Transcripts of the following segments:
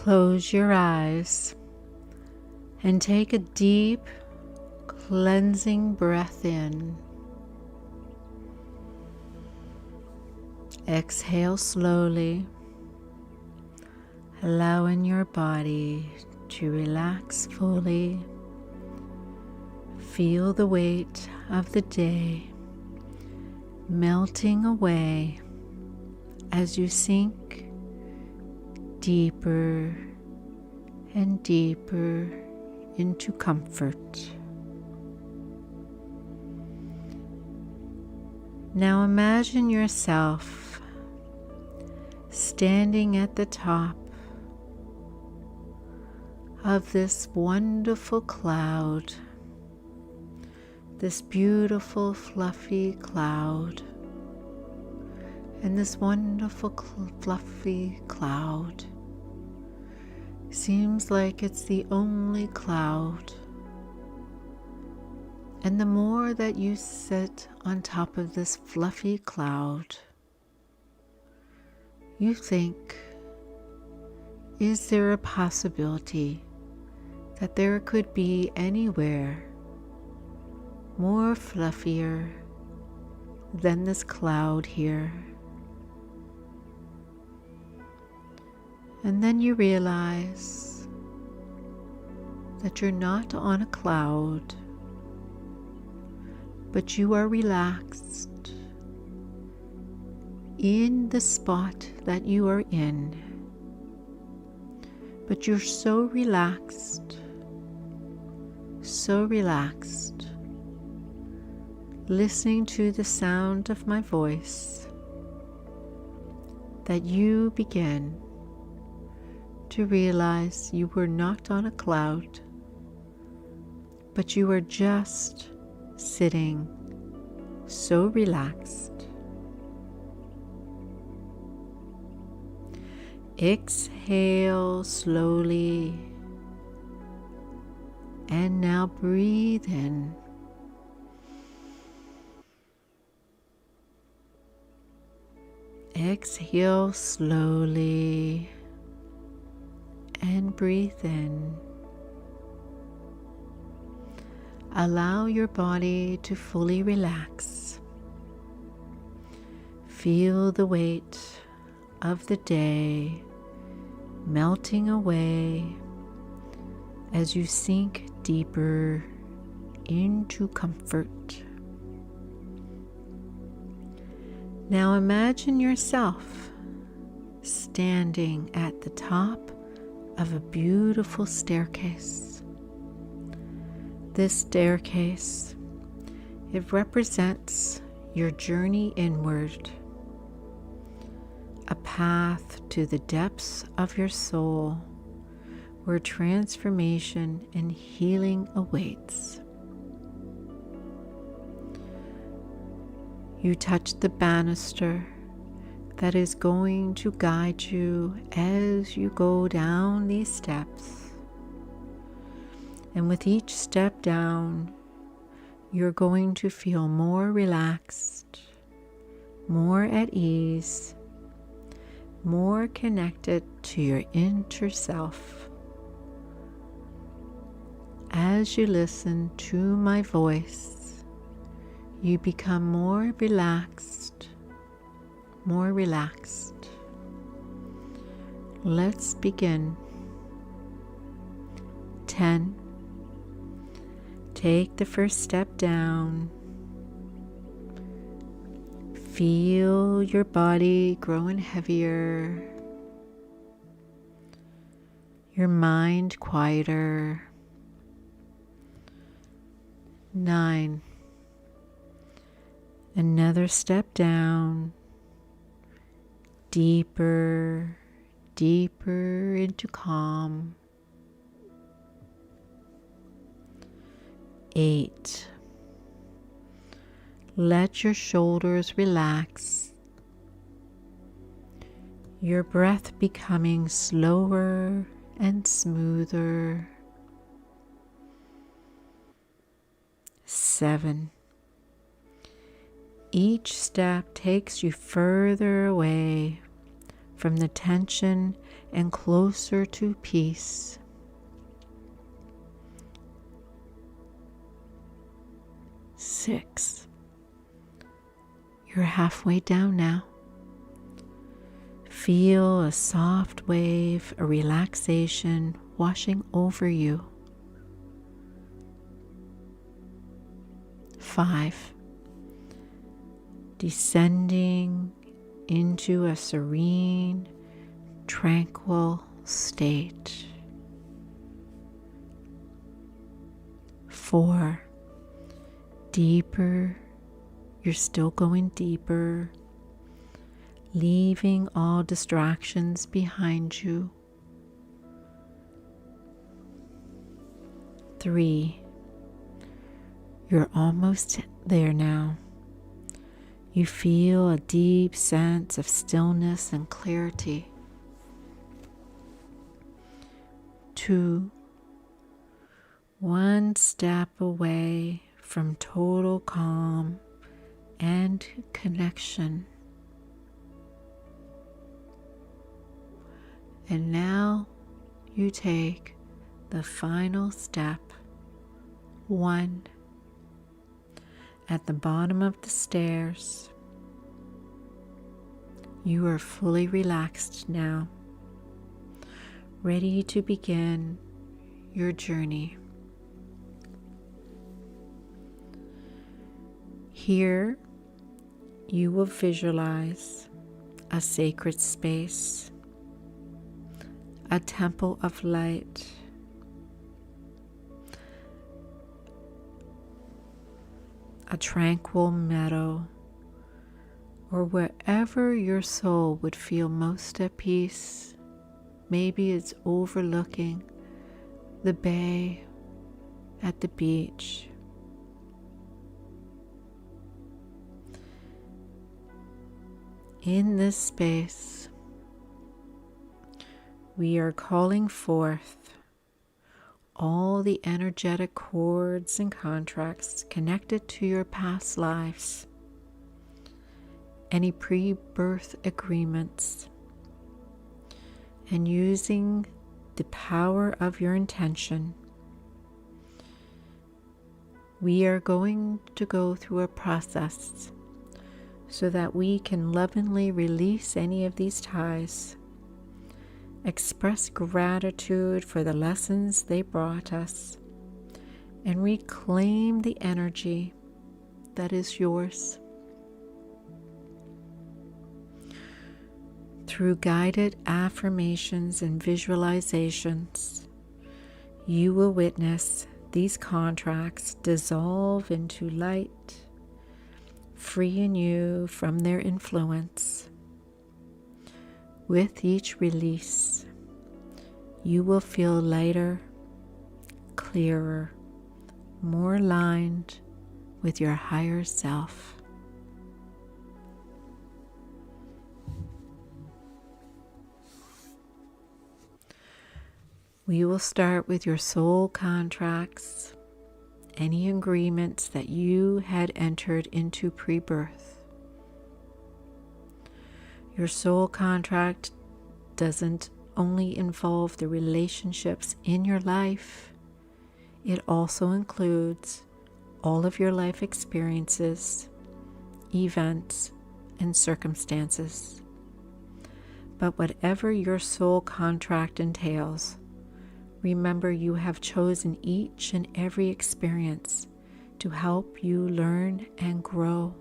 Close your eyes and take a deep, cleansing breath in. Exhale slowly, allowing your body to relax fully. Feel the weight of the day melting away as you sink deeper and deeper into comfort. Now imagine yourself standing at the top of this wonderful cloud, this beautiful fluffy cloud, and this wonderful fluffy cloud seems like it's the only cloud. And the more that you sit on top of this fluffy cloud, you think, is there a possibility that there could be anywhere more fluffier than this cloud here? And then you realize that you're not on a cloud, but you are relaxed in the spot that you are in. But you're so relaxed, listening to the sound of my voice, that you begin to realize you were not on a cloud, but you were just sitting so relaxed. Exhale slowly, and now breathe in. Exhale slowly and breathe in. Allow your body to fully relax. Feel the weight of the day melting away as you sink deeper into comfort. Now imagine yourself standing at the top of a beautiful staircase. This staircase, it represents your journey inward, a path to the depths of your soul where transformation and healing awaits. You touch the banister that is going to guide you as you go down these steps. And with each step down, you're going to feel more relaxed, more at ease, more connected to your inner self. As you listen to my voice, you become more relaxed, more relaxed. Let's begin. 10. Take the first step down. Feel your body growing heavier, your mind quieter. 9. Another step down, deeper, deeper into calm. 8. Let your shoulders relax, your breath becoming slower and smoother. 7. Each step takes you further away from the tension and closer to peace. 6. You're halfway down now. Feel a soft wave, a relaxation washing over you. 5. Descending into a serene, tranquil state. 4. Deeper. You're still going deeper, leaving all distractions behind you. 3. You're almost there now. You feel a deep sense of stillness and clarity. 2. One step away from total calm and connection. And now you take the final step. 1. At the bottom of the stairs, you are fully relaxed now, ready to begin your journey. Here, you will visualize a sacred space, a temple of light, a tranquil meadow, or wherever your soul would feel most at peace. Maybe it's overlooking the bay at the beach. In this space, we are calling forth all the energetic cords and contracts connected to your past lives, any pre-birth agreements, and using the power of your intention, we are going to go through a process so that we can lovingly release any of these ties, express gratitude for the lessons they brought us, and reclaim the energy that is yours. Through guided affirmations and visualizations, you will witness these contracts dissolve into light, freeing you from their influence. With each release, you will feel lighter, clearer, more aligned with your higher self. We will start with your soul contracts, any agreements that you had entered into pre-birth. Your soul contract doesn't only involve the relationships in your life, it also includes all of your life experiences, events, and circumstances. But whatever your soul contract entails, remember you have chosen each and every experience to help you learn and grow.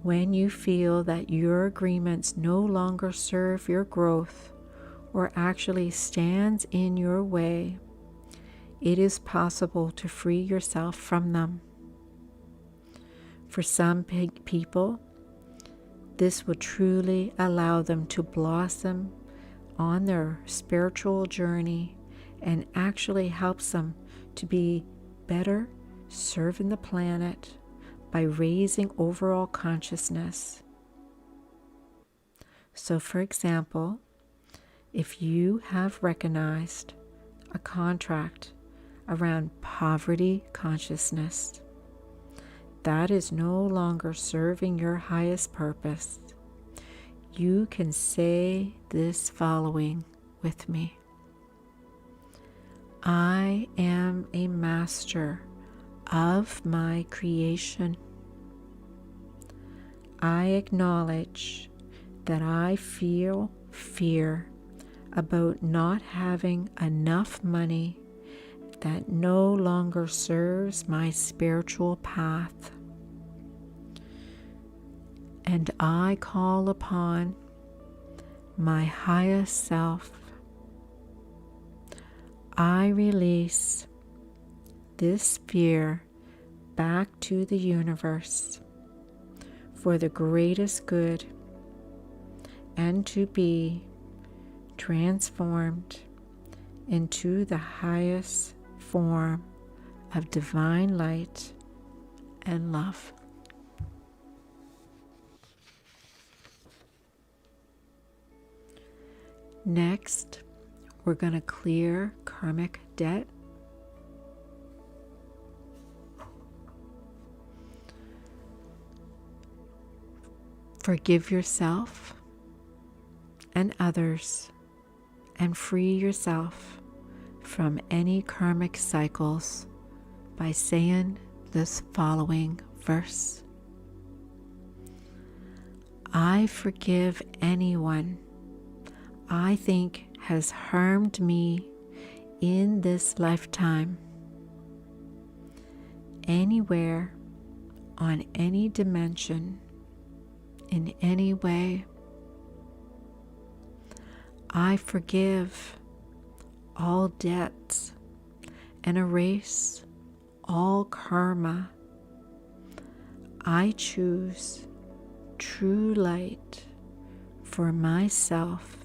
When you feel that your agreements no longer serve your growth or actually stands in your way, it is possible to free yourself from them. For some people, this will truly allow them to blossom on their spiritual journey and actually helps them to be better serving the planet by raising overall consciousness. So, for example, if you have recognized a contract around poverty consciousness that is no longer serving your highest purpose, you can say this following with me. I am a master of my creation. I acknowledge that I feel fear about not having enough money that no longer serves my spiritual path. And I call upon my highest self. I release this fear back to the universe for the greatest good and to be transformed into the highest form of divine light and love. Next, we're going to clear karmic debt. Forgive yourself and others and free yourself from any karmic cycles by saying this following verse. I forgive anyone I think has harmed me in this lifetime, anywhere, on any dimension, in any way. I forgive all debts and erase all karma. I choose true light for myself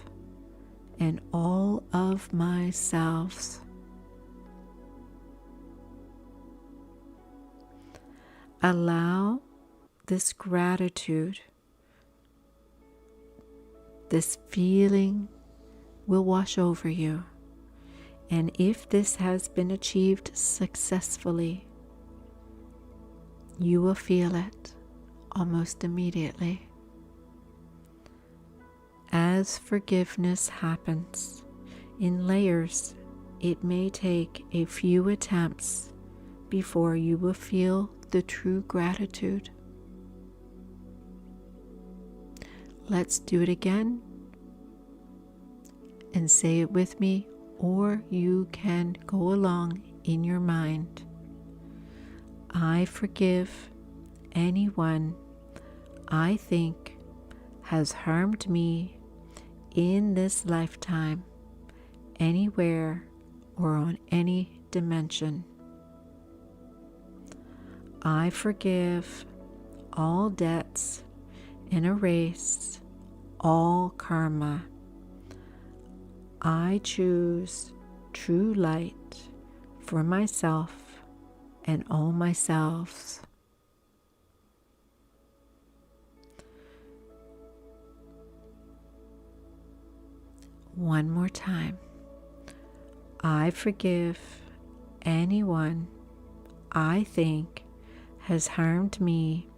and all of myself. Allow this gratitude, this feeling will wash over you. And if this has been achieved successfully, you will feel it almost immediately. As forgiveness happens in layers, it may take a few attempts before you will feel the true gratitude. Let's do it again and say it with me, or you can go along in your mind. I forgive anyone I think has harmed me in this lifetime, anywhere or on any dimension. I forgive all debts and erase all karma. I choose true light for myself and all myselves. One more time. I forgive anyone I think has harmed me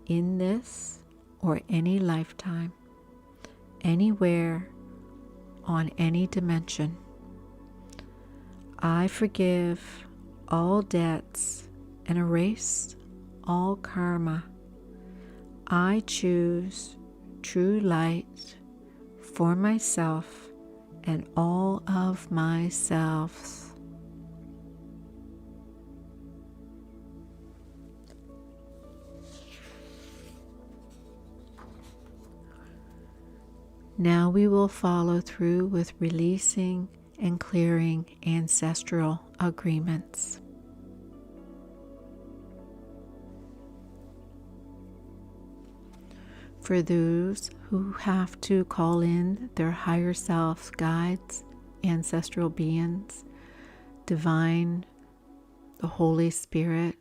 in this or any lifetime, anywhere, on any dimension. I forgive all debts and erase all karma. I choose true light for myself and all of myself. Now we will follow through with releasing and clearing ancestral agreements. For those who have to call in their higher selves, guides, ancestral beings, divine, the Holy Spirit,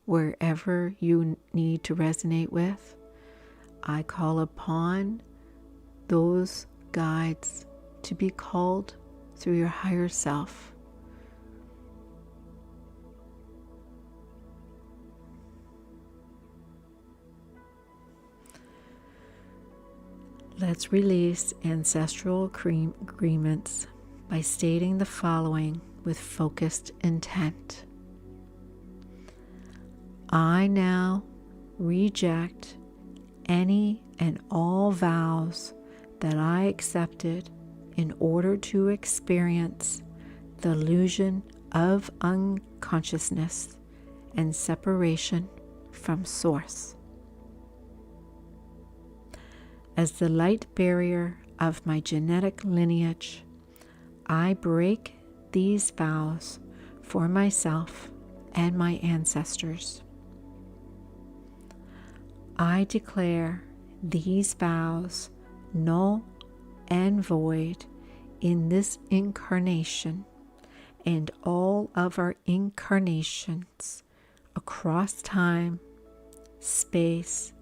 wherever you need to resonate with, I call upon those guides to be called through your higher self. Let's release ancestral agreements by stating the following with focused intent. I now reject any and all vows that I accepted in order to experience the illusion of unconsciousness and separation from Source. As the light barrier of my genetic lineage, I break these vows for myself and my ancestors. I declare these vows null and void in this incarnation and all of our incarnations across time, space,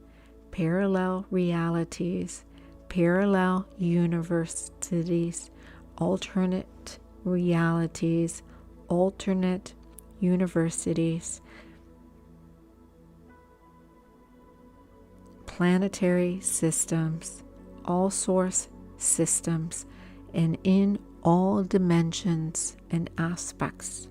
parallel realities, parallel universities, alternate realities, alternate universities, planetary systems, all source systems, and in all dimensions and aspects.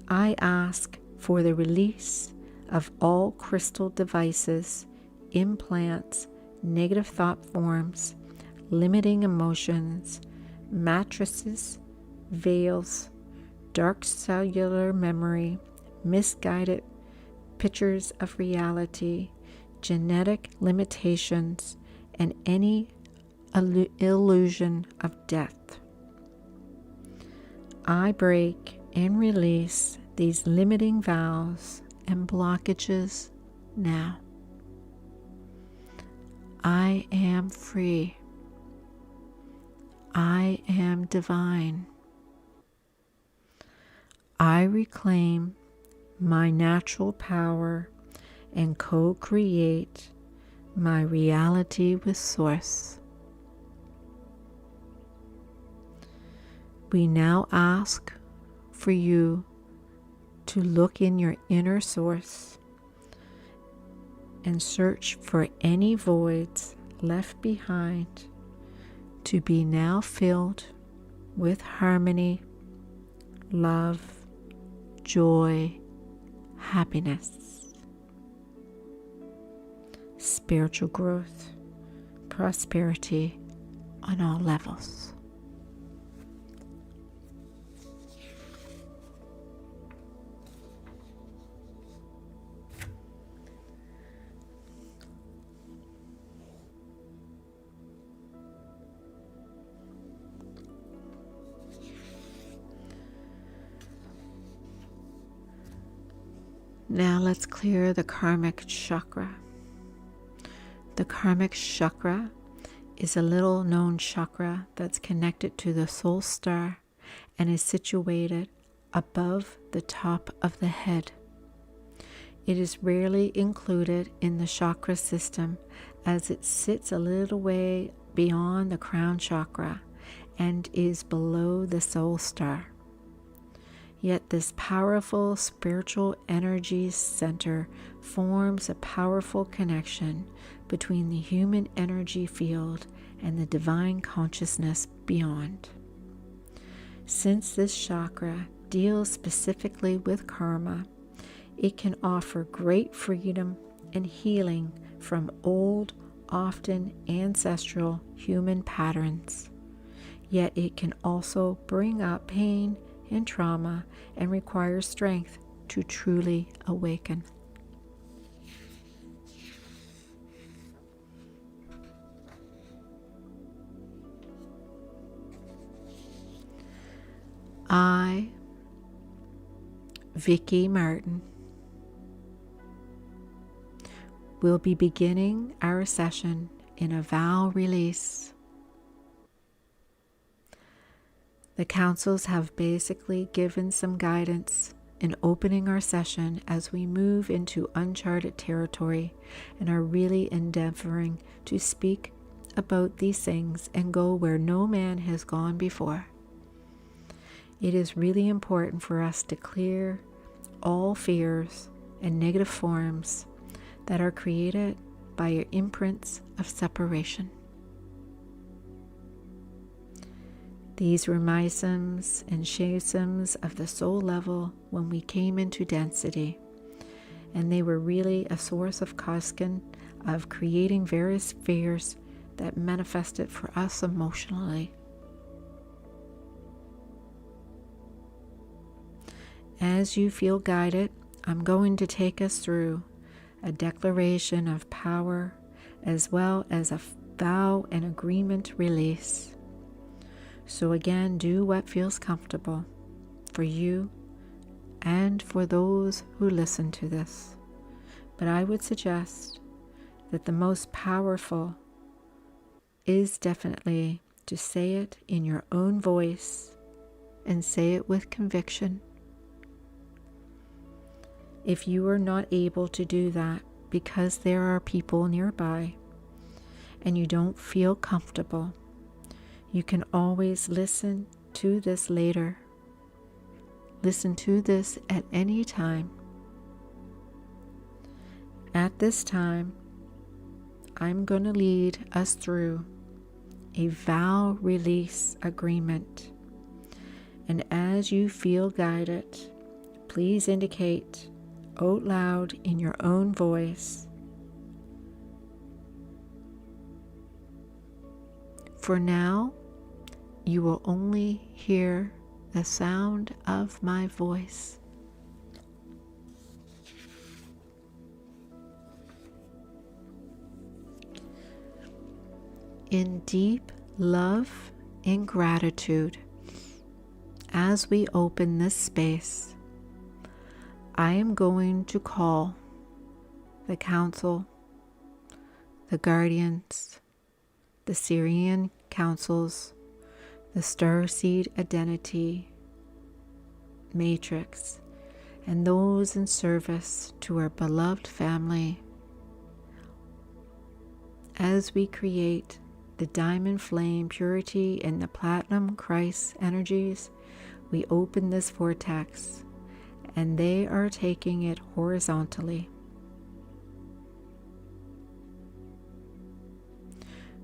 I ask for the release of all crystal devices, implants, negative thought forms, limiting emotions, matrices, veils, dark cellular memory, misguided pictures of reality, genetic limitations, and any illusion of death. I break and release these limiting vows and blockages now. I am free. I am divine. I reclaim my natural power and co-create my reality with Source. We now ask for you to look in your inner Source and search for any voids left behind to be now filled with harmony, love, joy, happiness, spiritual growth, prosperity on all levels. Now let's clear the karmic chakra. The karmic chakra is a little known chakra that's connected to the soul star and is situated above the top of the head. It is rarely included in the chakra system as it sits a little way beyond the crown chakra and is below the soul star. Yet this powerful spiritual energy center forms a powerful connection between the human energy field and the divine consciousness beyond. Since this chakra deals specifically with karma, it can offer great freedom and healing from old, often ancestral human patterns. Yet it can also bring up pain and trauma and require strength to truly awaken. I, Vicky Martin, will be beginning our session in a vow release. The councils have basically given some guidance in opening our session as we move into uncharted territory and are really endeavoring to speak about these things and go where no man has gone before. It is really important for us to clear all fears and negative forms that are created by your imprints of separation. These were mysims and shasims of the soul level when we came into density, and they were really a source of Koskin, of creating various fears that manifested for us emotionally. As you feel guided, I'm going to take us through a declaration of power as well as a vow and agreement release. So again, do what feels comfortable for you and for those who listen to this. But I would suggest that the most powerful is definitely to say it in your own voice and say it with conviction. If you are not able to do that because there are people nearby and you don't feel comfortable, you can always listen to this later. Listen to this at any time. At this time, I'm going to lead us through a vow release agreement. And as you feel guided, please indicate out loud in your own voice. For now, you will only hear the sound of my voice. In deep love and gratitude, as we open this space, I am going to call the council, the guardians, the Syrian councils, the starseed identity matrix, and those in service to our beloved family as we create the diamond flame purity and the platinum Christ energies. We open this vortex and they are taking it horizontally.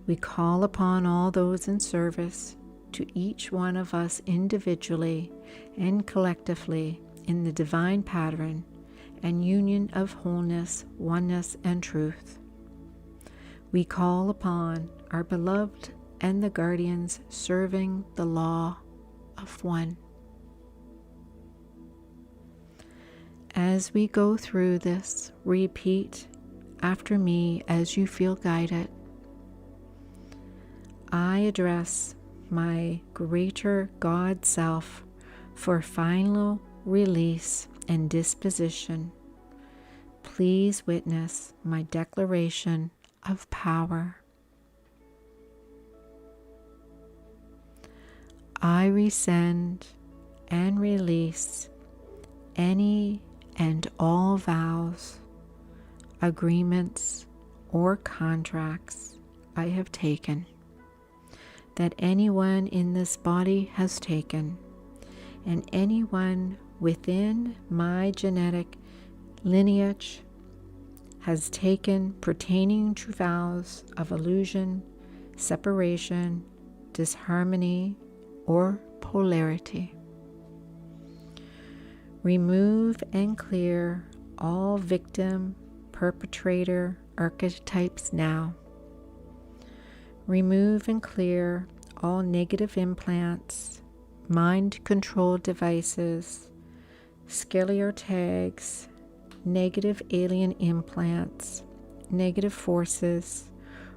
We call upon all those in service to each one of us individually and collectively in the divine pattern and union of wholeness, oneness, and truth. We call upon our beloved and the guardians serving the law of one. As we go through this, repeat after me as you feel guided. I address my greater God self for final release and disposition. Please witness my declaration of power. I rescind and release any and all vows, agreements, or contracts I have taken, that anyone in this body has taken, and anyone within my genetic lineage has taken pertaining to vows of illusion, separation, disharmony, or polarity. Remove and clear all victim, perpetrator archetypes now. Remove and clear all negative implants, mind control devices, scalar tags, negative alien implants, negative forces,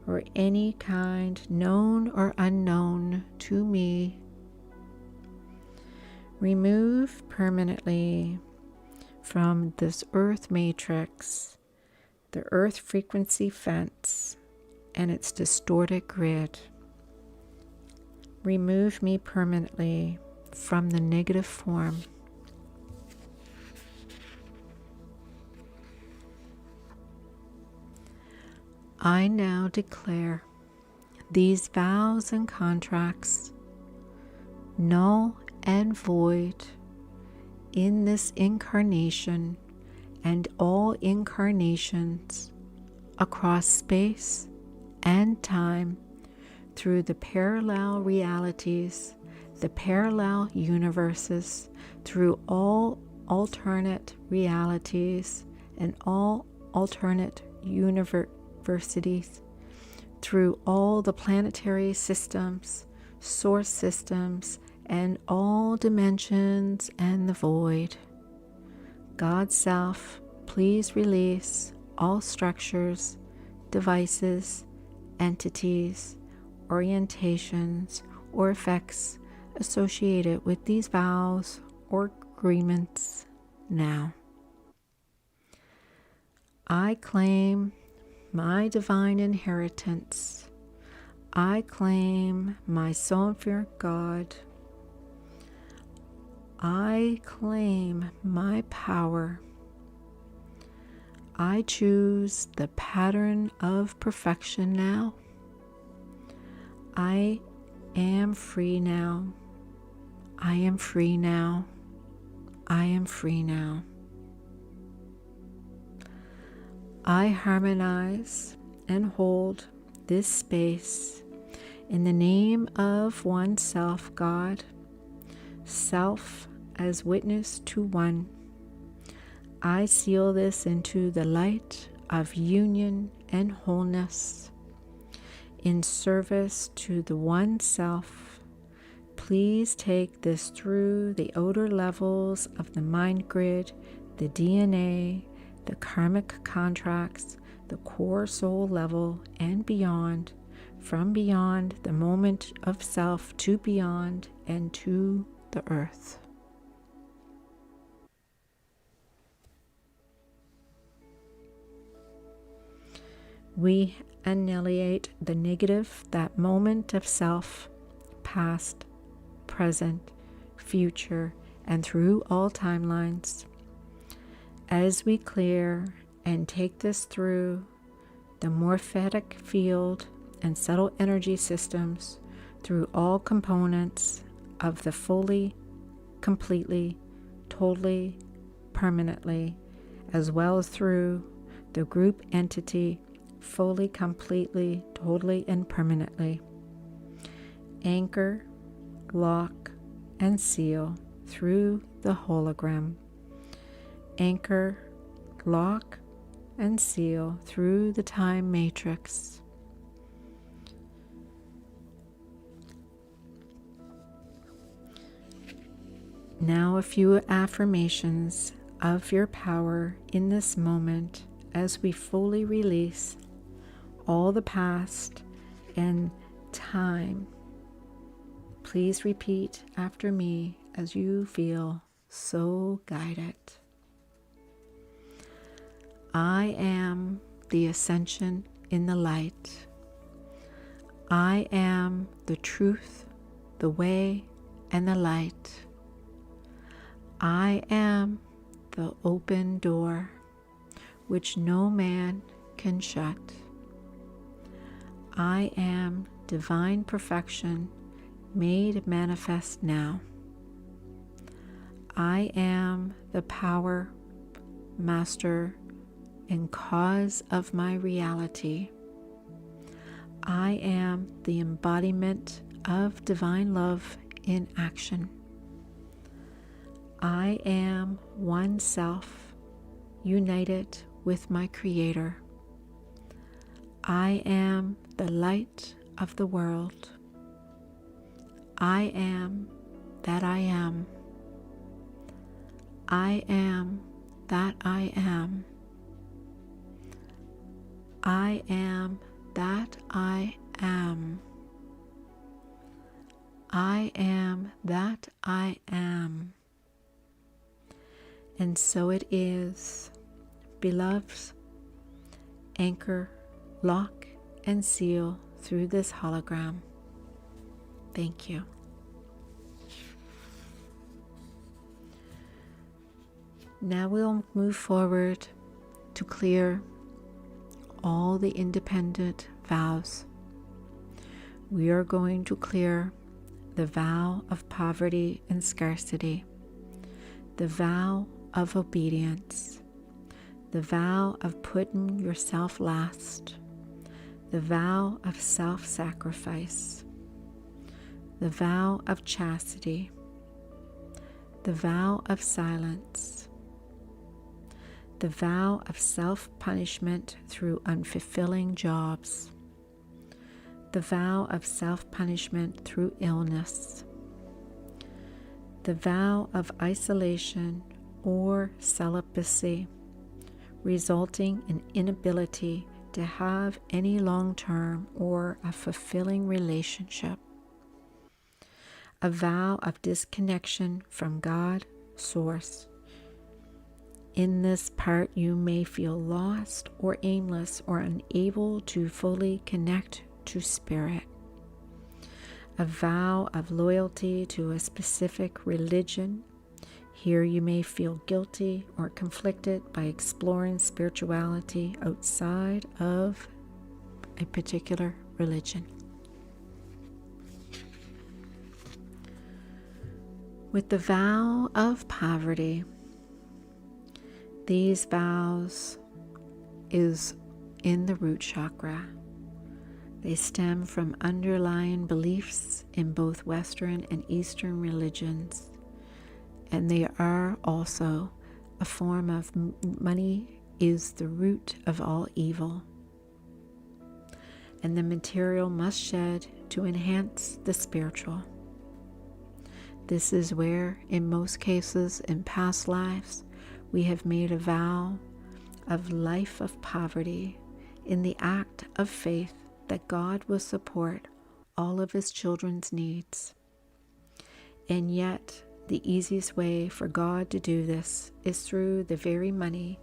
or any kind known or unknown to me. Remove permanently from this earth matrix the earth frequency fence and its distorted grid. Remove me permanently from the negative form. I now declare these vows and contracts null and void in this incarnation and all incarnations across space and time through the parallel realities the parallel universes, through all alternate realities and all alternate universities, through all the planetary systems, source systems, and all dimensions and the void. God Self, please release all structures, devices, entities, orientations, or effects associated with these vows or agreements now. I claim my divine inheritance. I claim my sovereign God. I claim my power. I choose the pattern of perfection now. I am free now. I am free now. I am free now. I harmonize and hold this space in the name of one self, God, self as witness to one. I seal this into the light of union and wholeness in service to the one self. Please take this through the outer levels of the mind grid, the DNA, the karmic contracts, the core soul level, and beyond, from beyond the moment of self to beyond and to the earth. We annihilate the negative, that moment of self, past, present, future, and through all timelines. As we clear and take this through the morphetic field and subtle energy systems, through all components of the fully, completely, totally, permanently, as well as through the group entity, fully, completely, totally, and permanently. Anchor, lock, and seal through the hologram. Anchor, lock, and seal through the time matrix. Now a few affirmations of your power in this moment as we fully release all the past and time. Please repeat after me as you feel so guided. I am the ascension in the light. I am the truth, the way, and the light. I am the open door, which no man can shut. I am divine perfection made manifest now. I am the power, master, and cause of my reality. I am the embodiment of divine love in action. I am one self, united with my Creator. I am the light of the world. I am that I am. I am that I am. I am that I am. I am that I am. And so it is, beloveds. Anchor, lock, and seal through this hologram. Thank you. Now we'll move forward to clear all the independent vows. We are going to clear the vow of poverty and scarcity, the vow of obedience, the vow of putting yourself last, the vow of self-sacrifice, the vow of chastity, the vow of silence, the vow of self-punishment through unfulfilling jobs, the vow of self-punishment through illness, the vow of isolation or celibacy, resulting in inability to have any long-term or a fulfilling relationship, a vow of disconnection from God, Source. In this part, you may feel lost or aimless or unable to fully connect to Spirit. A vow of loyalty to a specific religion. Here you may feel guilty or conflicted by exploring spirituality outside of a particular religion. With the vow of poverty, these vows is in the root chakra. They stem from underlying beliefs in both Western and Eastern religions, and they are also a form of money is the root of all evil, and the material must shed to enhance the spiritual. This is where, in most cases in past lives, we have made a vow of life of poverty in the act of faith that God will support all of His children's needs. And yet, the easiest way for God to do this is through the very money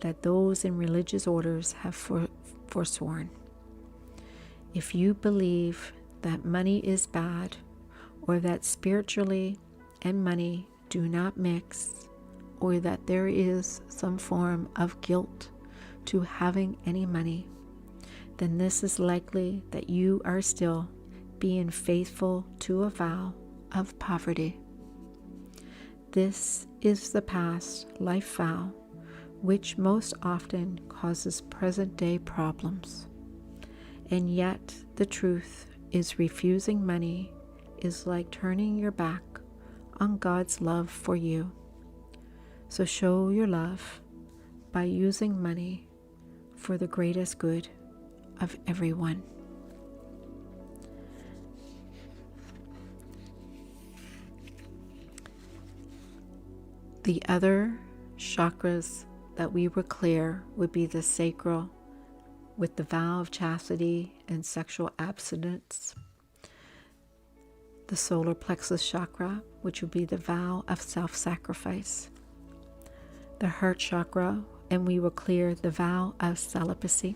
that those in religious orders have forsworn. If you believe that money is bad, or that spiritually and money do not mix, or that there is some form of guilt to having any money, then this is likely that you are still being faithful to a vow of poverty. This is the past life vow, which most often causes present-day problems. And yet, the truth is refusing money is like turning your back on God's love for you. So show your love by using money for the greatest good of everyone. The other chakras that we will clear would be the sacral, with the vow of chastity and sexual abstinence, the solar plexus chakra, which would be the vow of self-sacrifice, the heart chakra, and we will clear the vow of celibacy,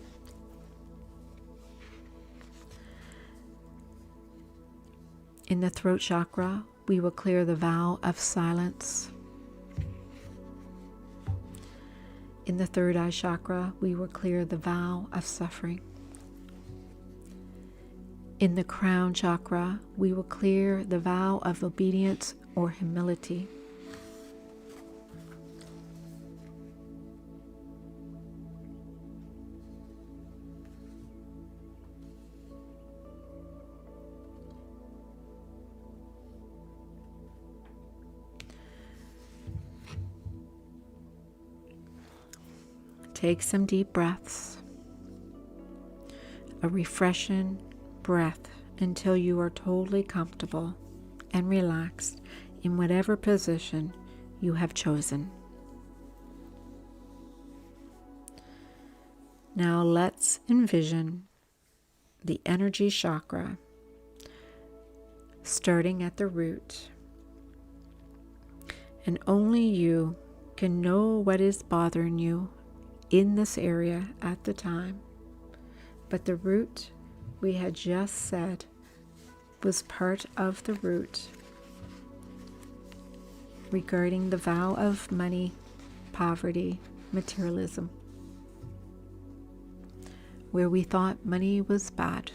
in the throat chakra, we will clear the vow of silence. In the third eye chakra, we will clear the vow of suffering. In the crown chakra, we will clear the vow of obedience or humility. Take some deep breaths, a refreshing breath until you are totally comfortable and relaxed in whatever position you have chosen. Now let's envision the energy chakra starting at the root, and only you can know what is bothering you in this area at the time. But the root, we had just said, was part of the root regarding the vow of money, poverty, materialism, where we thought money was bad.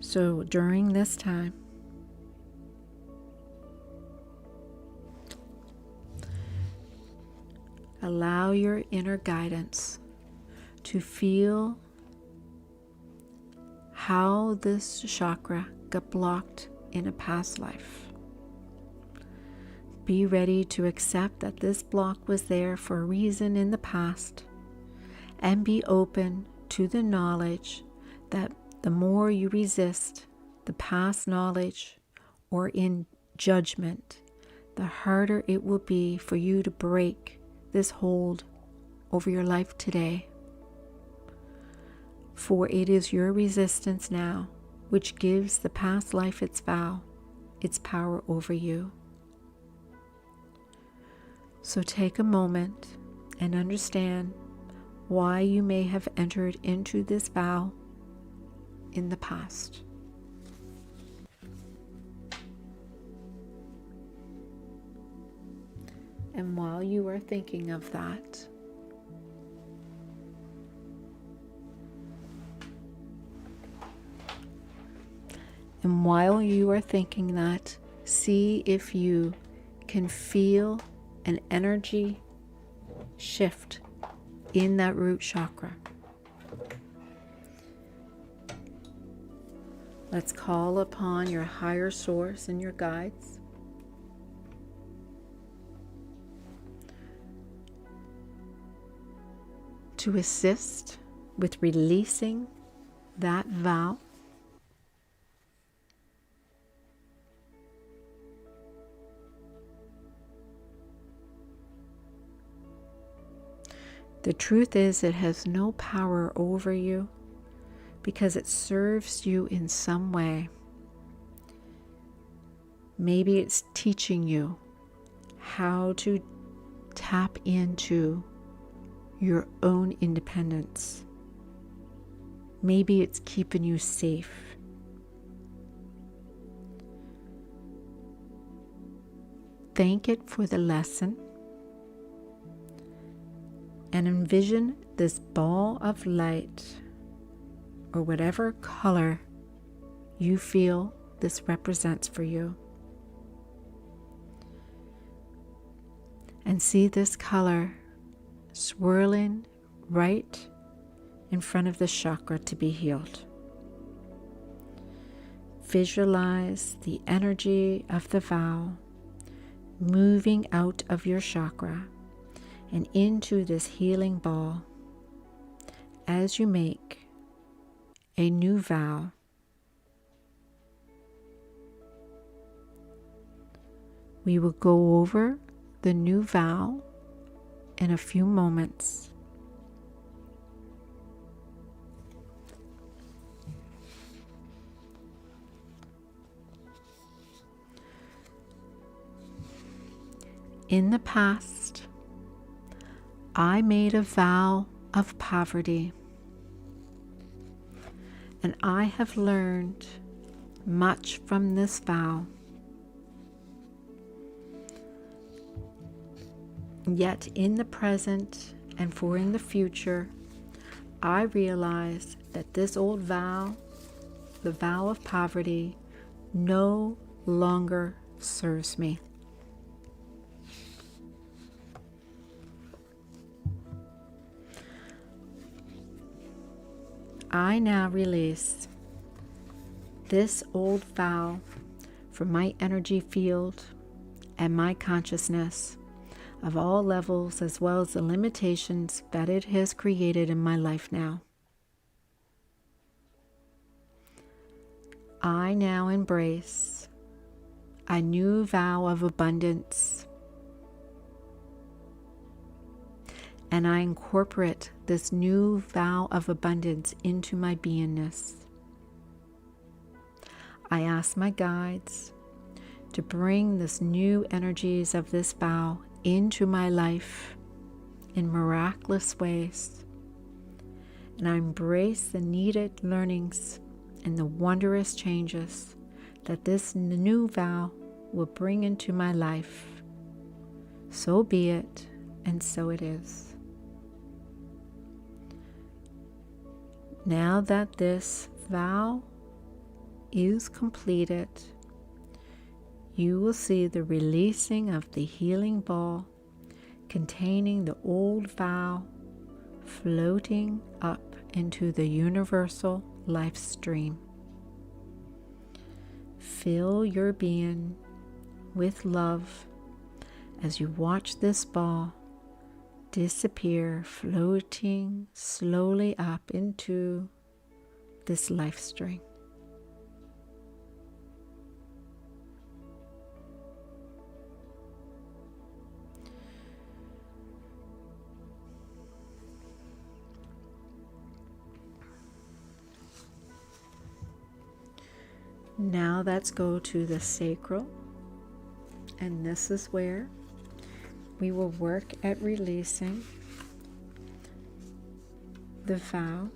So during this time, Allow your inner guidance to feel how this chakra got blocked in a past life. Be ready to accept that this block was there for a reason in the past, and be open to the knowledge that the more you resist the past knowledge or in judgment, the harder it will be for you to break this hold over your life today. For it is your resistance now which gives the past life its vow, its power over you. So take a moment and understand why you may have entered into this vow in the past. And while you are thinking of that, see if you can feel an energy shift in that root chakra. Let's call upon your higher source and your guides to assist with releasing that vow. The truth is, it has no power over you because it serves you in some way. Maybe it's teaching you how to tap into your own independence. Maybe it's keeping you safe. Thank it for the lesson and envision this ball of light, or whatever color you feel this represents for you. And see this color swirling right in front of the chakra to be healed. Visualize the energy of the vow moving out of your chakra and into this healing ball as you make a new vow. We will go over the new vow in a few moments. In the past, I made a vow of poverty, and I have learned much from this vow. Yet in the present and for in the future, I realize that this old vow, the vow of poverty, no longer serves me. I now release this old vow from my energy field and my consciousness of all levels, as well as the limitations that it has created in my life now. I now embrace a new vow of abundance, and I incorporate this new vow of abundance into my beingness. I ask my guides to bring this new energies of this vow into my life in miraculous ways, and I embrace the needed learnings and the wondrous changes that this new vow will bring into my life. So be it, and so it is. Now that this vow is completed, you will see the releasing of the healing ball containing the old vow, floating up into the universal life stream. Fill your being with love as you watch this ball disappear, floating slowly up into this life stream. Now let's go to the sacral, and this is where we will work at releasing the vow.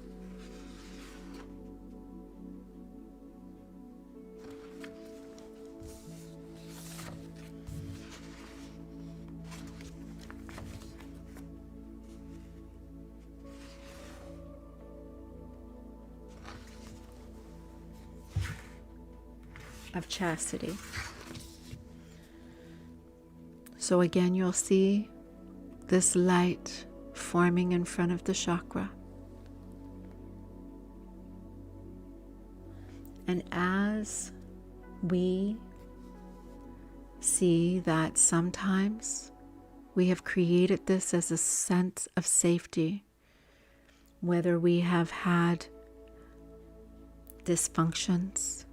Of chastity. So again, you'll see this light forming in front of the chakra. And as we see that sometimes we have created this as a sense of safety, whether we have had dysfunctions,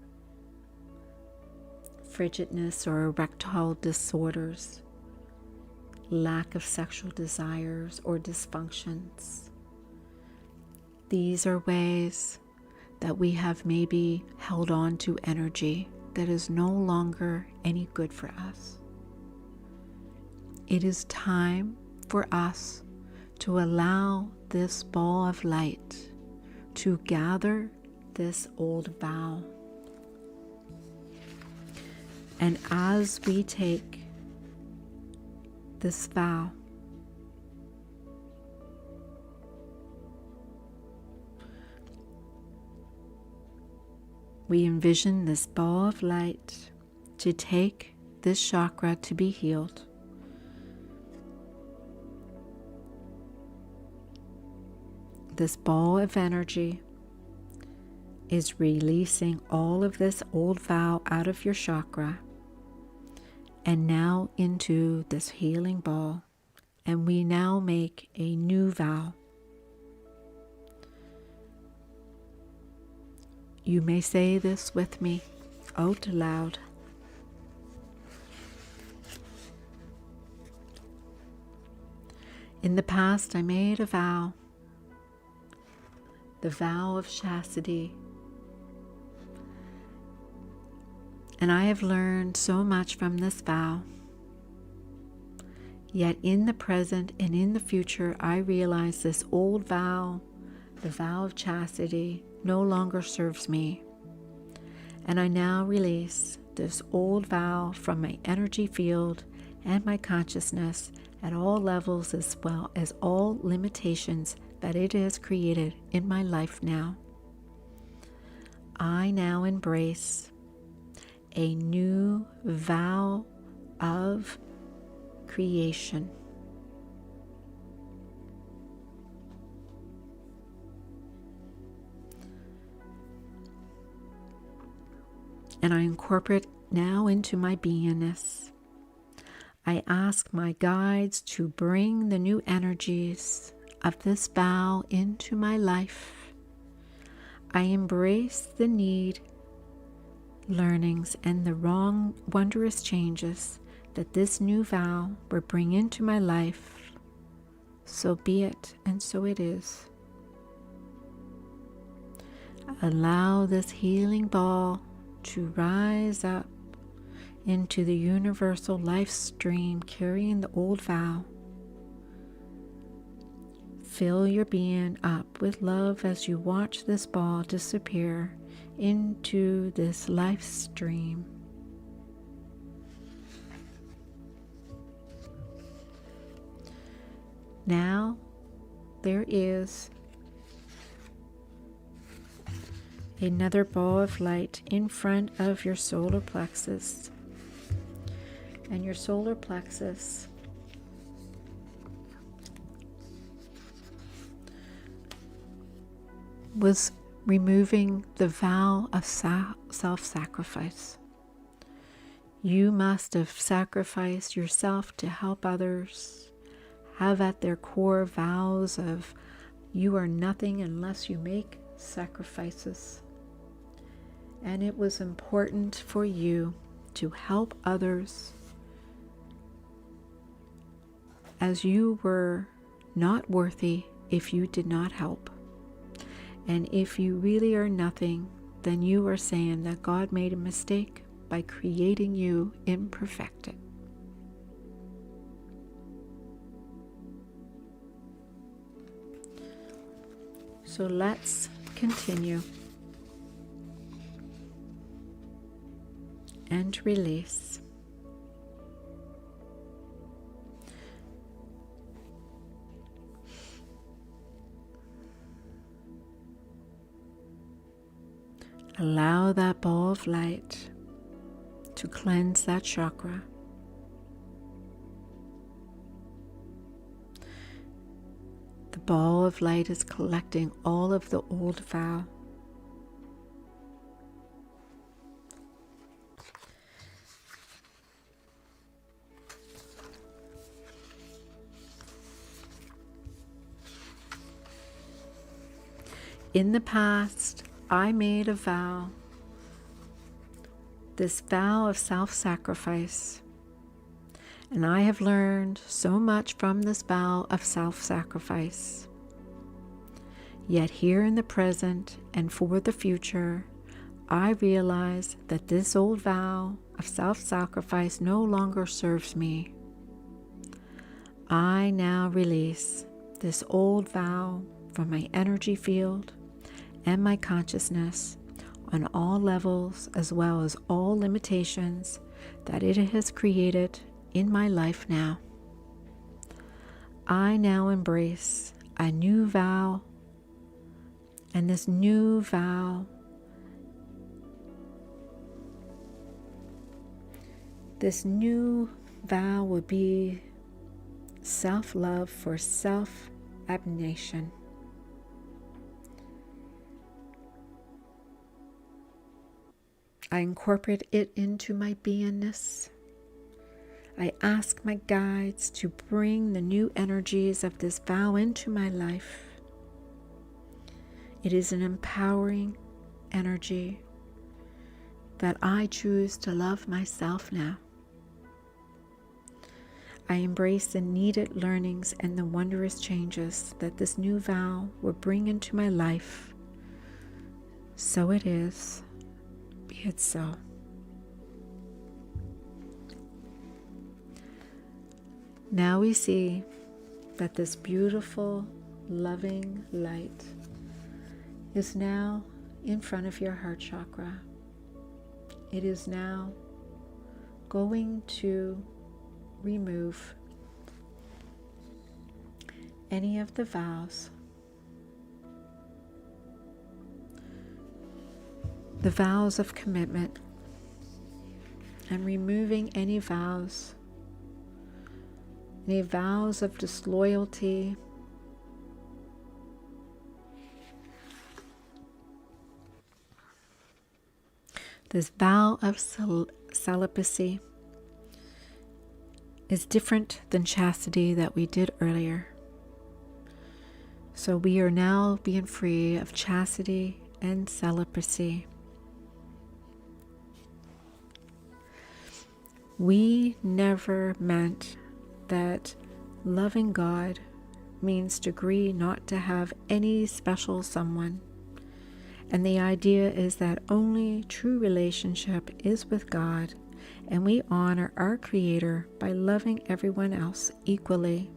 frigidness or erectile disorders, lack of sexual desires or dysfunctions. These are ways that we have maybe held on to energy that is no longer any good for us. It is time for us to allow this ball of light to gather this old vow. And as we take this vow, we envision this ball of light to take this chakra to be healed. This ball of energy is releasing all of this old vow out of your chakra and now into this healing ball. And we now make a new vow. You may say this with me out loud. In the past, I made a vow, the vow of chastity. And I have learned so much from this vow. Yet in the present and in the future, I realize this old vow, the vow of chastity, no longer serves me. And I now release this old vow from my energy field and my consciousness at all levels, as well as all limitations that it has created in my life now. I now embrace a new vow of creation. And I incorporate now into my beingness. I ask my guides to bring the new energies of this vow into my life. I embrace the need, learnings, and the wondrous changes that this new vow will bring into my life. So be it, and so it is. Allow this healing ball to rise up into the universal life stream, carrying the old vow. Fill your being up with love as you watch this ball disappear into this life stream. Now there is another ball of light in front of your solar plexus. And your solar plexus was removing the vow of self-sacrifice. You must have sacrificed yourself to help others, have at their core vows of you are nothing unless you make sacrifices. And it was important for you to help others, as you were not worthy if you did not help. And if you really are nothing, then you are saying that God made a mistake by creating you imperfected. So let's continue and release. Allow that ball of light to cleanse that chakra. The ball of light is collecting all of the old vow. In the past, I made a vow, this vow of self-sacrifice, and I have learned so much from this vow of self-sacrifice. Yet here in the present and for the future, I realize that this old vow of self-sacrifice no longer serves me. I now release this old vow from my energy field and my consciousness on all levels, as well as all limitations that it has created in my life now. I now embrace a new vow, and this new vow would be self-love for self-abnegation. I incorporate it into my beingness. I ask my guides to bring the new energies of this vow into my life. It is an empowering energy that I choose to love myself now. I embrace the needed learnings and the wondrous changes that this new vow will bring into my life. So it is. Be it so. Now we see that this beautiful, loving light is now in front of your heart chakra. It is now going to remove any of the vows, the vows of commitment, and removing any vows of disloyalty, this vow of celibacy is different than chastity that we did earlier. So we are now being free of chastity and celibacy. We never meant that loving God means to agree not to have any special someone. And the idea is that only true relationship is with God, and we honor our Creator by loving everyone else equally.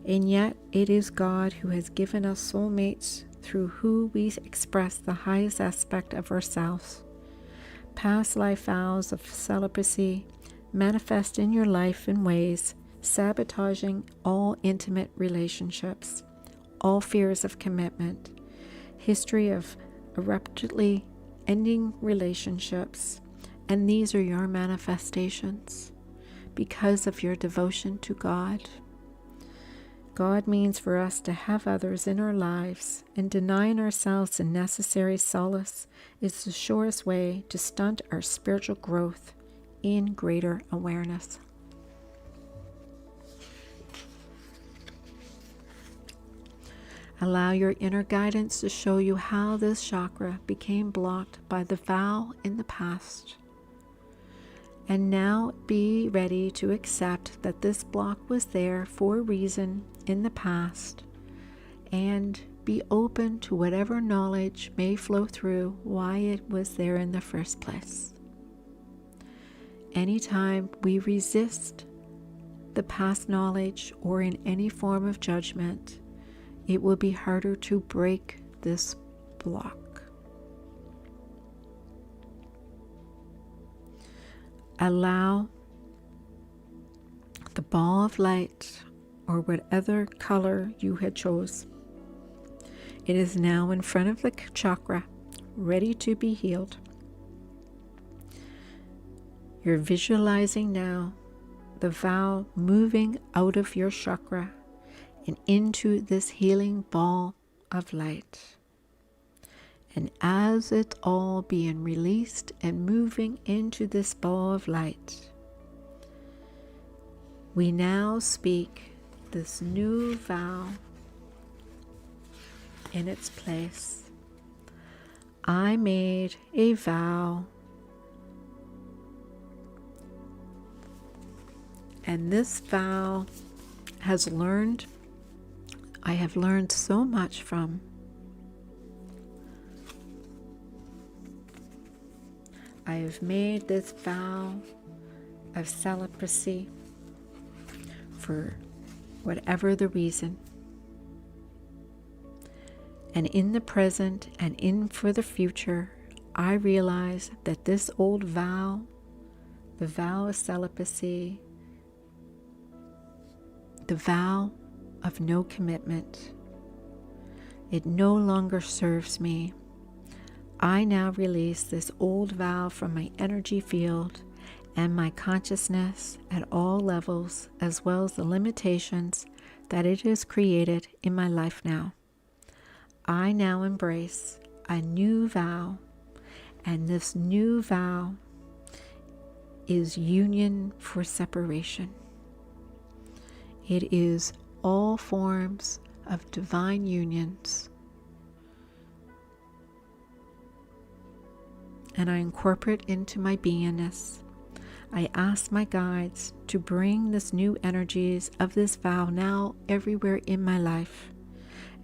And yet it is God who has given us soulmates through who we express the highest aspect of ourselves. Past life vows of celibacy manifest in your life in ways sabotaging all intimate relationships, all fears of commitment, history of abruptly ending relationships, and these are your manifestations because of your devotion to God. God means for us to have others in our lives, and denying ourselves the necessary solace is the surest way to stunt our spiritual growth in greater awareness. Allow your inner guidance to show you how this chakra became blocked by the vow in the past. And now be ready to accept that this block was there for a reason in the past, and be open to whatever knowledge may flow through why it was there in the first place. Anytime we resist the past knowledge or in any form of judgment, it will be harder to break this block. Allow the ball of light, or whatever color you had chose. It is now in front of the chakra, ready to be healed. You're visualizing now the vow moving out of your chakra and into this healing ball of light. And as it's all being released and moving into this ball of light, we now speak this new vow in its place. I made a vow, and this vow I have learned so much from. I have made this vow of celibacy for whatever the reason. And in the present and in for the future, I realize that this old vow, the vow of celibacy, the vow of no commitment, it no longer serves me. I now release this old vow from my energy field and my consciousness at all levels, as well as the limitations that it has created in my life now. I now embrace a new vow, and this new vow is union for separation. It is all forms of divine unions. And I incorporate into my beingness. I ask my guides to bring this new energies of this vow now everywhere in my life.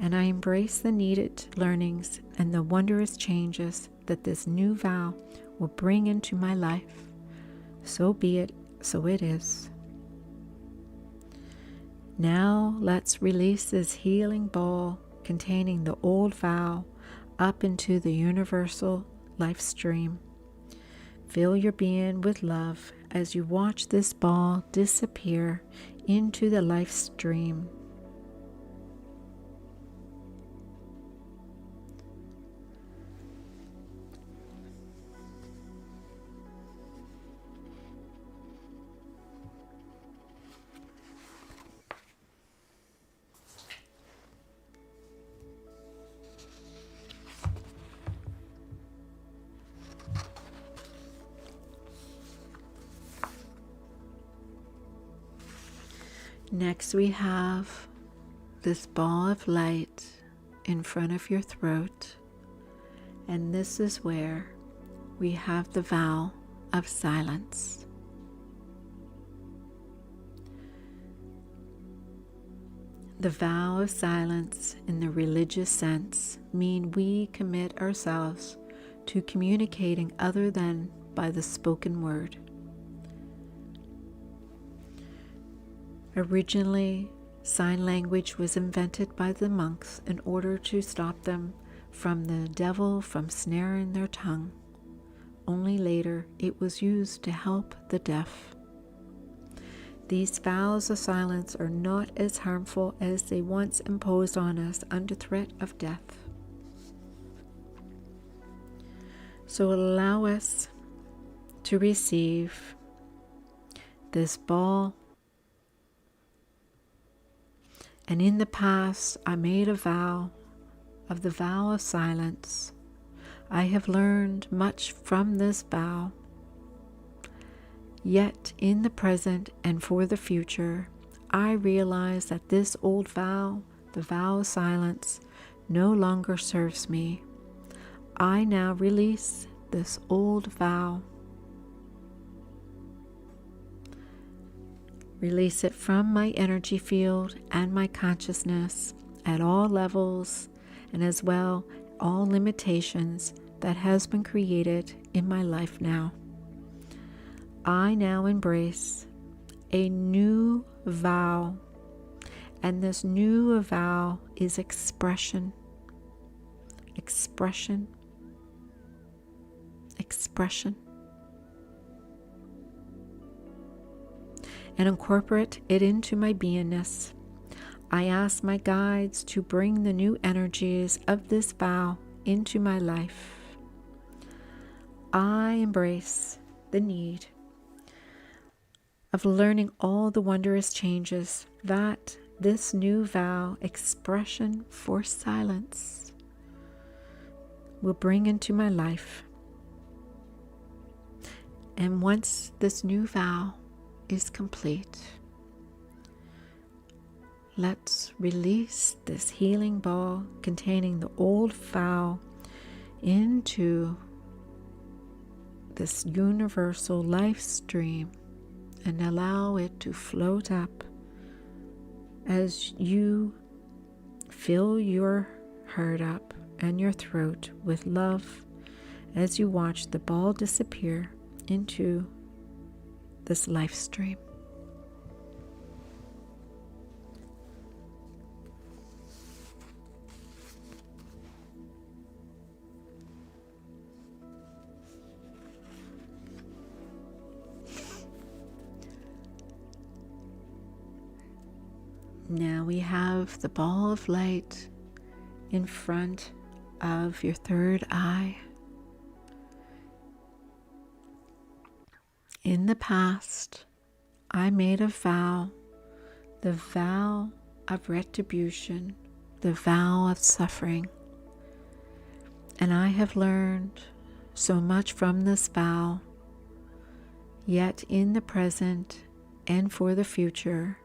And I embrace the needed learnings and the wondrous changes that this new vow will bring into my life. So be it, so it is. Now let's release this healing ball containing the old vow up into the universal life stream. Fill your being with love as you watch this ball disappear into the life stream. Next, we have this ball of light in front of your throat, and this is where we have the vow of silence. The vow of silence in the religious sense mean we commit ourselves to communicating other than by the spoken word. Originally, sign language was invented by the monks in order to stop them from the devil from snaring their tongue. Only later it was used to help the deaf. These vows of silence are not as harmful as they once imposed on us under threat of death. So allow us to receive this ball And in the past, I made a vow of the vow of silence. I have learned much from this vow. Yet in the present and for the future, I realize that this old vow, the vow of silence, no longer serves me. I now release this old vow. Release it from my energy field and my consciousness at all levels, and as well all limitations that has been created in my life now. I now embrace a new vow, and this new vow is expression, expression, expression. And incorporate it into my beingness. I ask my guides to bring the new energies of this vow into my life. I embrace the need of learning all the wondrous changes that this new vow, expression for silence, will bring into my life. And once this new vow is complete, let's release this healing ball containing the old vow into this universal life stream and allow it to float up as you fill your heart up and your throat with love as you watch the ball disappear into this life stream. Now we have the ball of light in front of your third eye. In the past, I made a vow, the vow of retribution, the vow of suffering. And I have learned so much from this vow, yet in the present and for the future,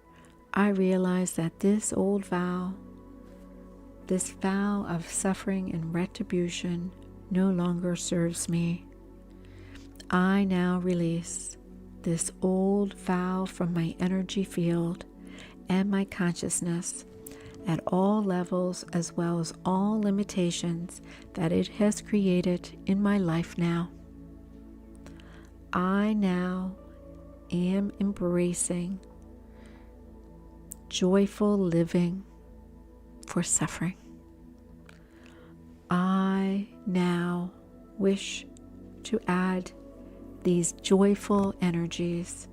I realize that this old vow, this vow of suffering and retribution, no longer serves me. I now release this old vow from my energy field and my consciousness at all levels, as well as all limitations that it has created in my life now. I now am embracing joyful living for suffering. I now wish to add these joyful energies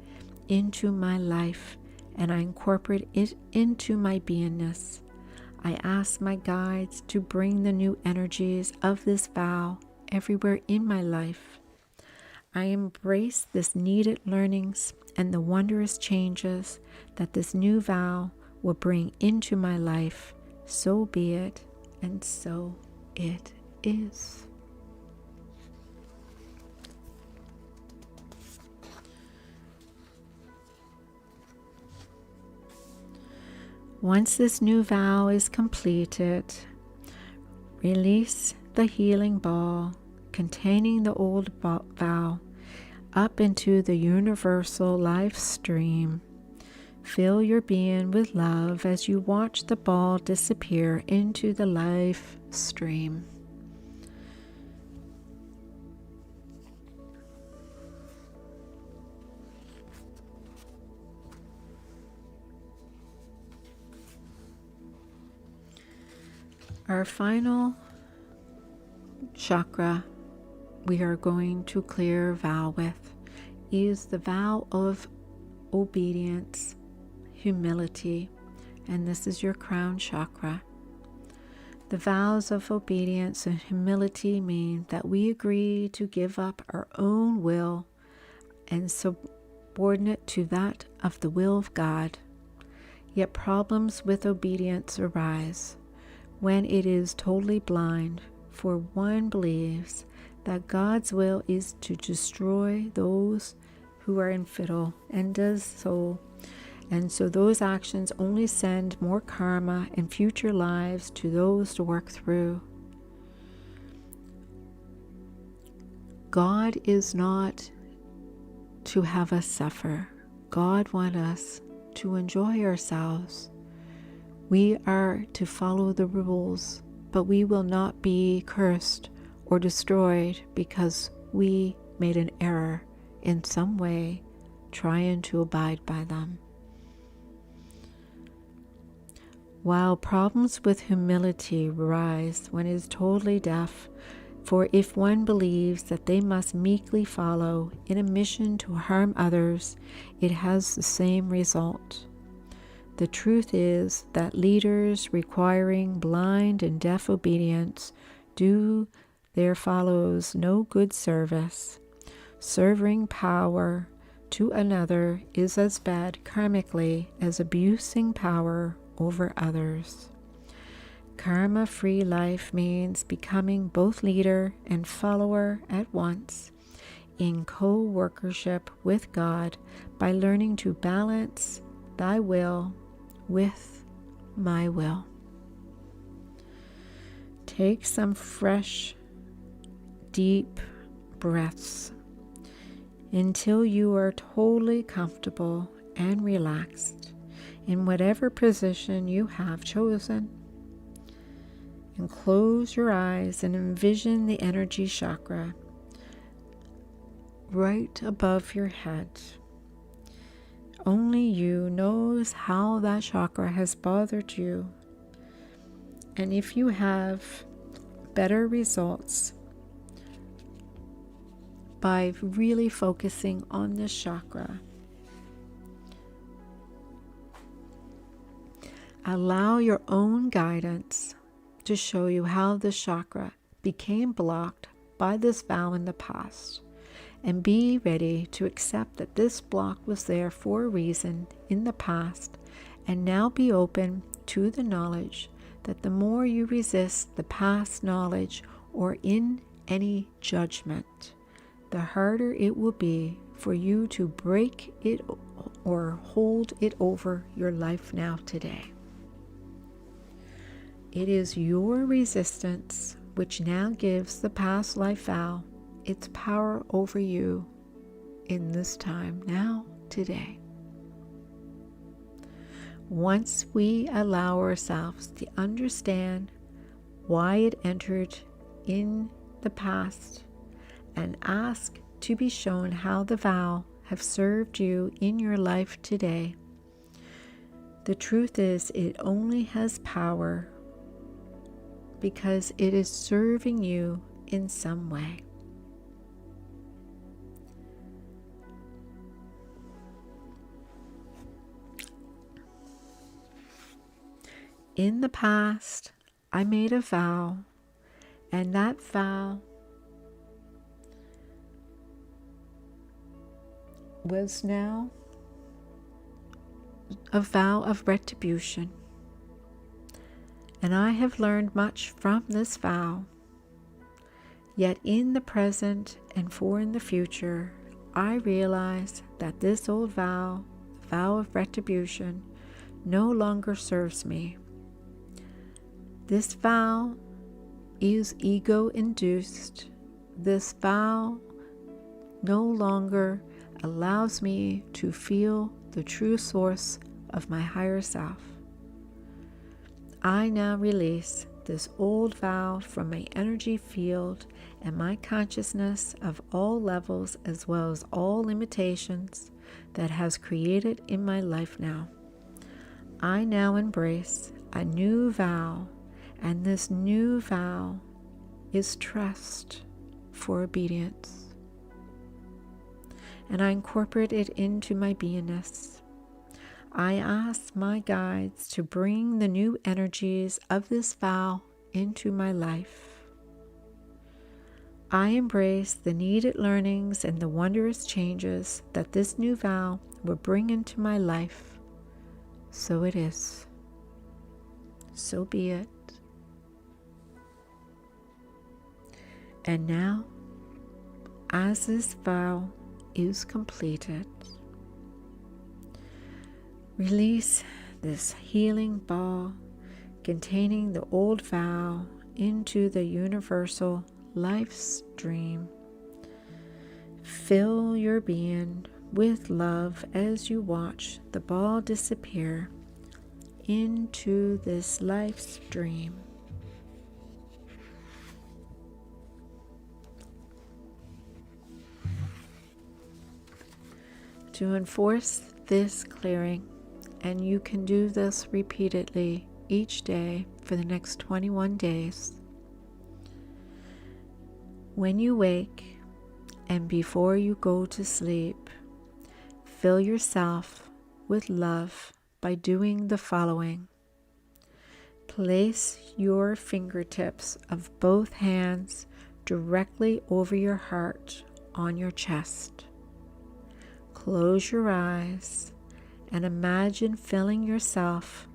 into my life, and I incorporate it into my beingness. I ask my guides to bring the new energies of this vow everywhere in my life. I embrace this needed learnings and the wondrous changes that this new vow will bring into my life. So be it, and so it is. Once this new vow is completed, release the healing ball containing the old vow up into the universal life stream. Fill your being with love as you watch the ball disappear into the life stream. Our final chakra we are going to clear vow with is the vow of obedience, humility, and this is your crown chakra. The vows of obedience and humility mean that we agree to give up our own will and subordinate to that of the will of God. Yet problems with obedience arise when it is totally blind, for one believes that God's will is to destroy those who are infidel and does so. And so those actions only send more karma and future lives to those to work through. God is not to have us suffer. God wants us to enjoy ourselves. We are to follow the rules, but we will not be cursed or destroyed because we made an error in some way trying to abide by them. While problems with humility arise when it is totally deaf, for if one believes that they must meekly follow in a mission to harm others, it has the same result. The truth is that leaders requiring blind and deaf obedience do their followers no good service. Serving power to another is as bad karmically as abusing power over others. Karma-free life means becoming both leader and follower at once in co-workership with God by learning to balance thy will with my will. Take some fresh, deep breaths until you are totally comfortable and relaxed in whatever position you have chosen. And close your eyes and envision the energy chakra right above your head. Only you knows how that chakra has bothered you. And if you have better results by really focusing on this chakra, allow your own guidance to show you how this chakra became blocked by this vow in the past, and be ready to accept that this block was there for a reason in the past, and now be open to the knowledge that the more you resist the past knowledge or in any judgment, the harder it will be for you to break it or hold it over your life now today. It is your resistance which now gives the past life vow its power over you in this time, now, today. Once we allow ourselves to understand why it entered in the past and ask to be shown how the vow have served you in your life today, the truth is it only has power because it is serving you in some way. In the past, I made a vow, and that vow was now a vow of retribution. And I have learned much from this vow. Yet in the present and for in the future, I realize that this old vow, the vow of retribution, no longer serves me. This vow is ego-induced. This vow no longer allows me to feel the true source of my higher self. I now release this old vow from my energy field and my consciousness of all levels as well as all limitations that has created in my life now. I now embrace a new vow, and this new vow is trust for obedience. And I incorporate it into my beingness. I ask my guides to bring the new energies of this vow into my life. I embrace the needed learnings and the wondrous changes that this new vow will bring into my life. so it is. So be it. And now, as this vow is completed, release this healing ball containing the old vow into the universal life stream. Fill your being with love as you watch the ball disappear into this life stream. To enforce this clearing, and you can do this repeatedly each day for the next 21 days. When you wake and before you go to sleep, fill yourself with love by doing the following. Place your fingertips of both hands directly over your heart on your chest. Close your eyes and imagine filling yourself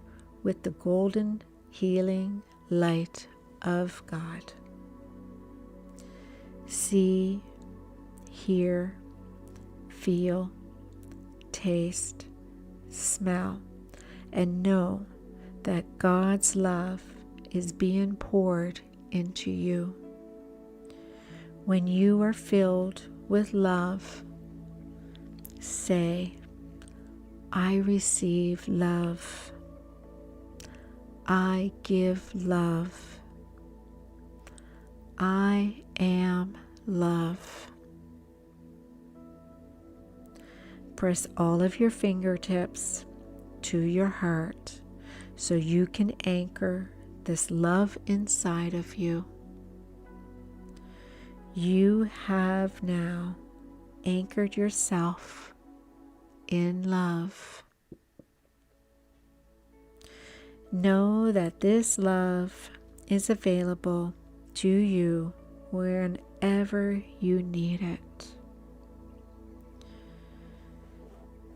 with the golden healing light of God. See, hear, feel, taste, smell, and know that God's love is being poured into you. When you are filled with love, say, I receive love. I give love. I am love. Press all of your fingertips to your heart so you can anchor this love inside of you. You have now anchored yourself in love. Know that this love is available to you whenever you need it.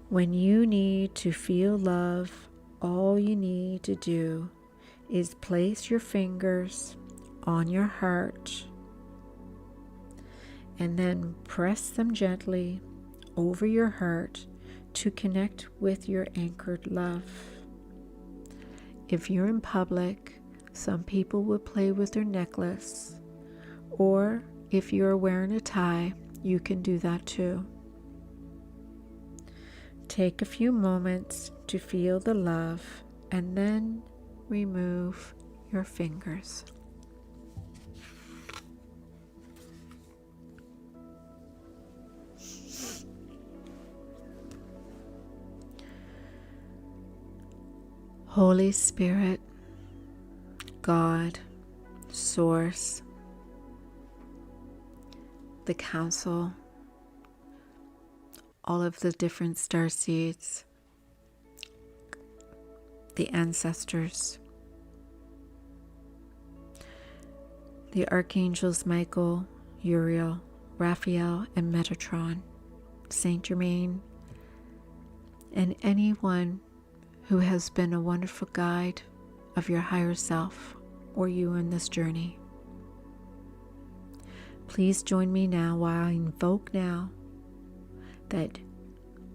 When you need to feel love, all you need to do is place your fingers on your heart and then press them gently over your heart to connect with your anchored love. If you're in public, some people will play with their necklace, or if you're wearing a tie, you can do that too. Take a few moments to feel the love and then remove your fingers. Holy Spirit, God, Source, the Council, all of the different star seeds, the ancestors, the archangels Michael, Uriel, Raphael, and Metatron, Saint Germain, and anyone who has been a wonderful guide of your higher self or you in this journey. Please join me now while I invoke now that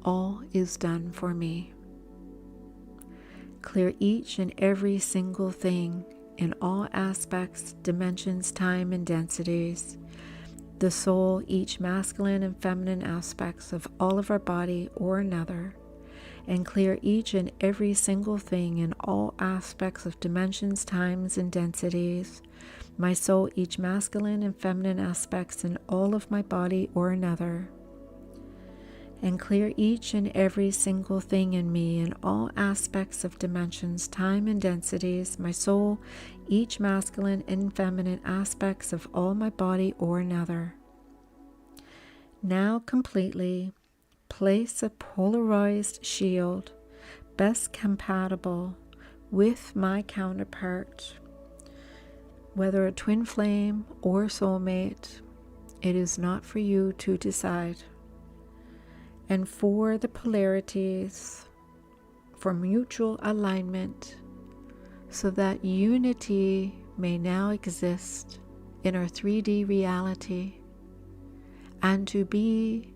all is done for me. Clear each and every single thing in all aspects, dimensions, time, and densities. The soul, each masculine and feminine aspects of all of our body or another, and clear each and every single thing in all aspects of dimensions, times, and densities. My soul, each masculine and feminine aspects in all of my body or another, and clear each and every single thing in me in all aspects of dimensions, time, and densities. My soul, each masculine and feminine aspects of all my body or another. Now completely place a polarized shield best compatible with my counterpart, whether a twin flame or soulmate. It is not for you to decide. And for the polarities, for mutual alignment so that unity may now exist in our 3D reality and to be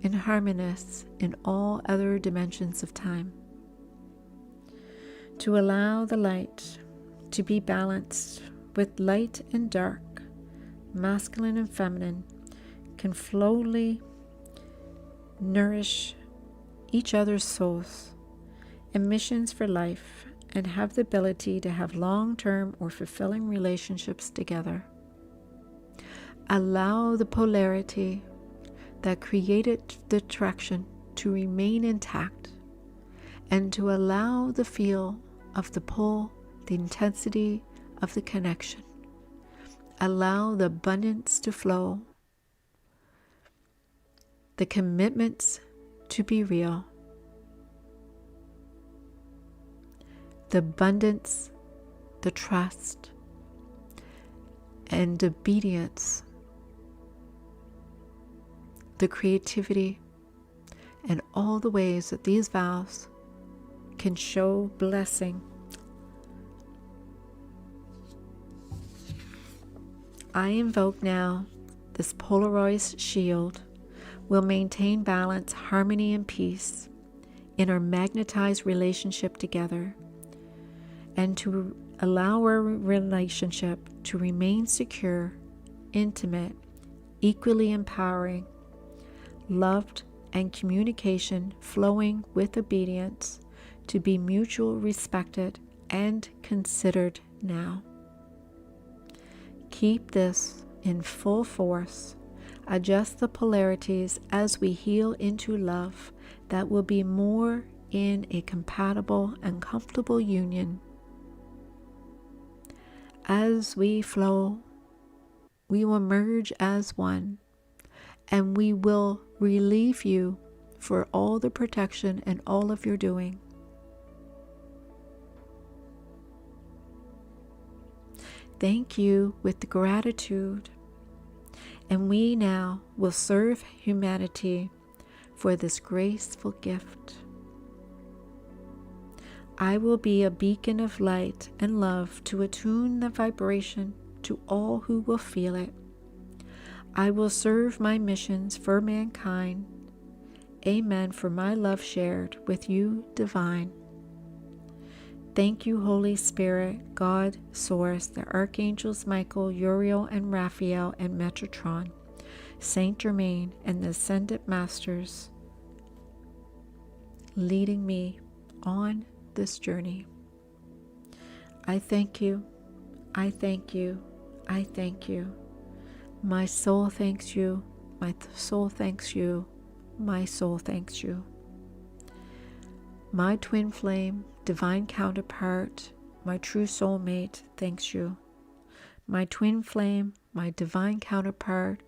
in harmonious in all other dimensions of time. To allow the light to be balanced with light and dark, masculine and feminine, can slowly nourish each other's souls and missions for life and have the ability to have long-term or fulfilling relationships together. Allow the polarity that created the attraction to remain intact and to allow the feel of the pull, the intensity of the connection. Allow the abundance to flow, the commitments to be real, the abundance, the trust, and obedience, the creativity, and all the ways that these vows can show blessing. I invoke now this polarized shield will maintain balance, harmony, and peace in our magnetized relationship together, and to allow our relationship to remain secure, intimate, equally empowering, loved, and communication flowing with obedience to be mutual respected and considered now. Keep this in full force. Adjust the polarities as we heal into love that will be more in a compatible and comfortable union. As we flow, we will merge as one, and we will relieve you for all the protection and all of your doing. Thank you with gratitude, and we now will serve humanity for this graceful gift. I will be a beacon of light and love to attune the vibration to all who will feel it. I will serve my missions for mankind. Amen for my love shared with you, divine. Thank you, Holy Spirit, God, Source, the Archangels Michael, Uriel, and Raphael, and Metatron, Saint Germain, and the Ascended Masters, leading me on this journey. I thank you, I thank you, I thank you. My soul thanks you, my soul thanks you, my soul thanks you. My twin flame, divine counterpart, my true soulmate, thanks you. My twin flame, my divine counterpart,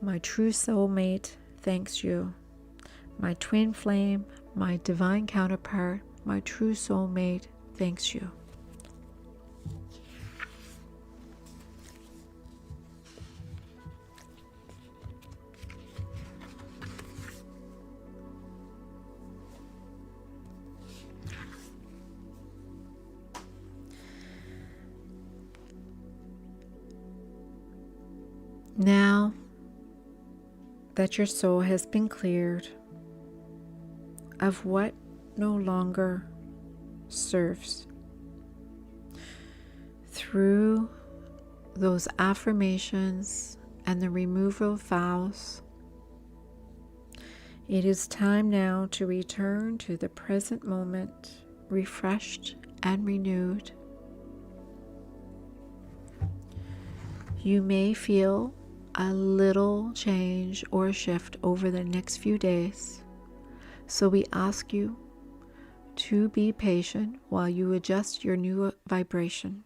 my true soulmate, thanks you. My twin flame, my divine counterpart, my true soulmate, thanks you. Now that your soul has been cleared of what no longer serves, through those affirmations and the removal of vows, it is time now to return to the present moment, refreshed and renewed. You may feel a little change or shift over the next few days, so we ask you to be patient while you adjust your new vibration.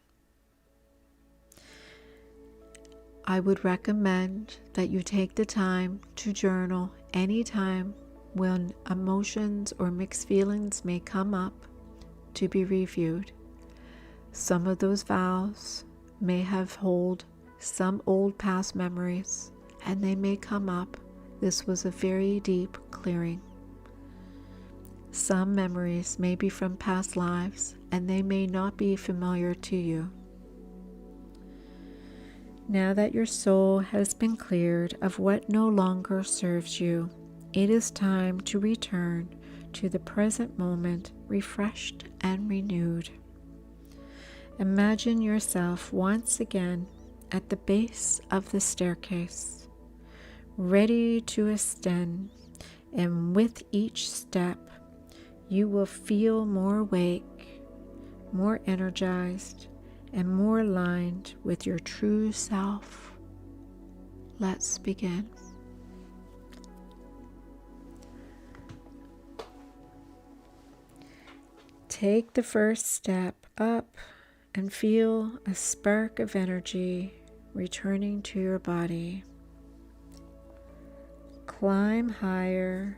I would recommend that you take the time to journal anytime when emotions or mixed feelings may come up to be reviewed. Some of those vows may have hold some old past memories, and they may come up. This was a very deep clearing. Some memories may be from past lives, and they may not be familiar to you. Now that your soul has been cleared of what no longer serves you, it is time to return to the present moment, refreshed and renewed. Imagine yourself once again at the base of the staircase, ready to ascend, and with each step, you will feel more awake, more energized, and more aligned with your true self. Let's begin. Take the first step up and feel a spark of energy returning to your body. Climb higher,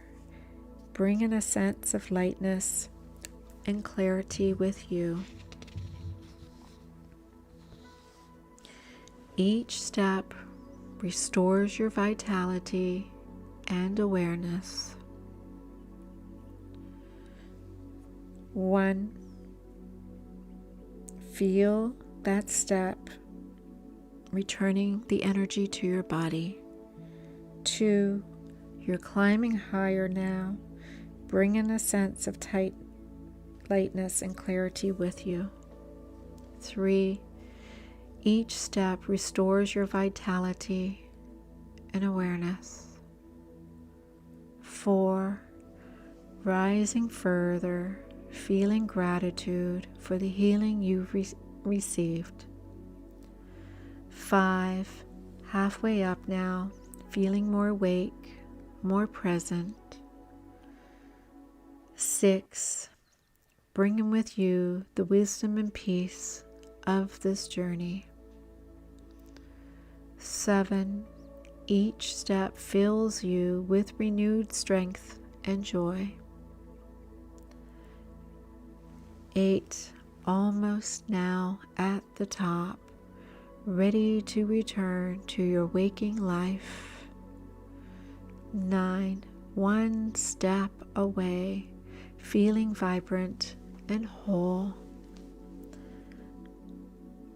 bringing a sense of lightness and clarity with you. Each step restores your vitality and awareness. 1. Feel that step returning the energy to your body. 2. You're climbing higher now, bringing a sense of lightness and clarity with you. 3. Each step restores your vitality and awareness. 4. Rising further, feeling gratitude for the healing you've received. 5. Halfway up now, feeling more awake, more present. 6. Bringing with you the wisdom and peace of this journey. 7. Each step fills you with renewed strength and joy. 8. Almost now at the top, ready to return to your waking life. 9. One step away, feeling vibrant and whole.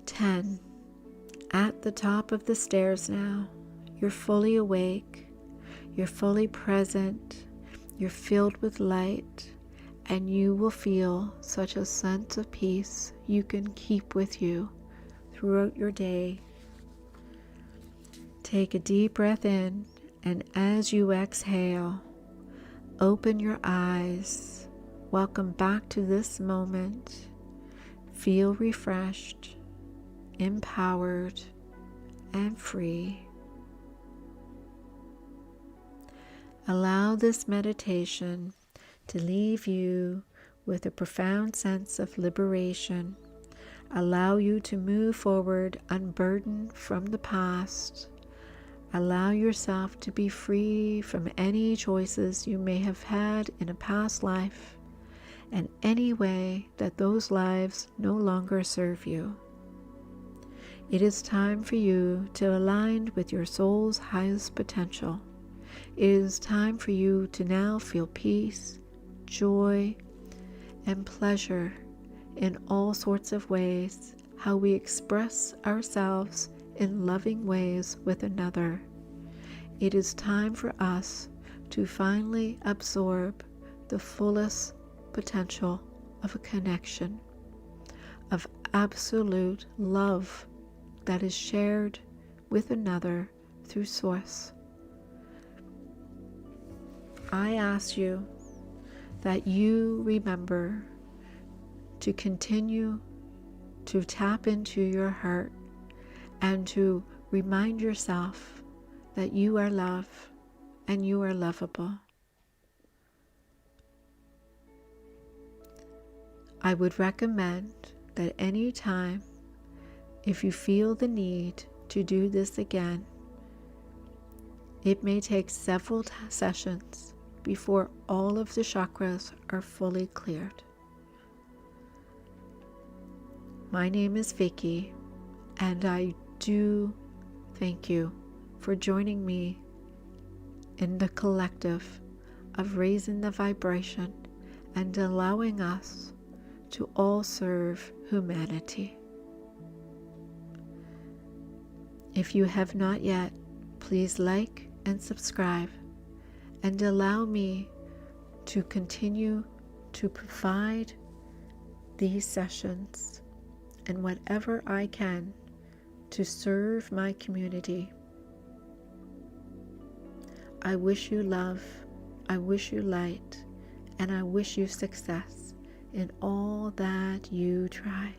10. At the top of the stairs now, you're fully awake, you're fully present, you're filled with light, and you will feel such a sense of peace you can keep with you throughout your day. Take a deep breath in, and as you exhale, open your eyes. Welcome back to this moment. Feel refreshed, empowered, and free. Allow this meditation to leave you with a profound sense of liberation. Allow you to move forward unburdened from the past. Allow yourself to be free from any choices you may have had in a past life and any way that those lives no longer serve you. It is time for you to align with your soul's highest potential. It is time for you to now feel peace, joy, and pleasure in all sorts of ways, how we express ourselves in loving ways with another. It is time for us to finally absorb the fullest potential of a connection, of absolute love that is shared with another through Source. I ask you that you remember to continue to tap into your heart and to remind yourself that you are love and you are lovable. I would recommend that any time, if you feel the need to do this again, it may take several sessions before all of the chakras are fully cleared. My name is Vicky, and I do thank you for joining me in the collective of raising the vibration and allowing us to all serve humanity. If you have not yet, please like and subscribe and allow me to continue to provide these sessions and whatever I can to serve my community. I wish you love, I wish you light, and I wish you success in all that you try.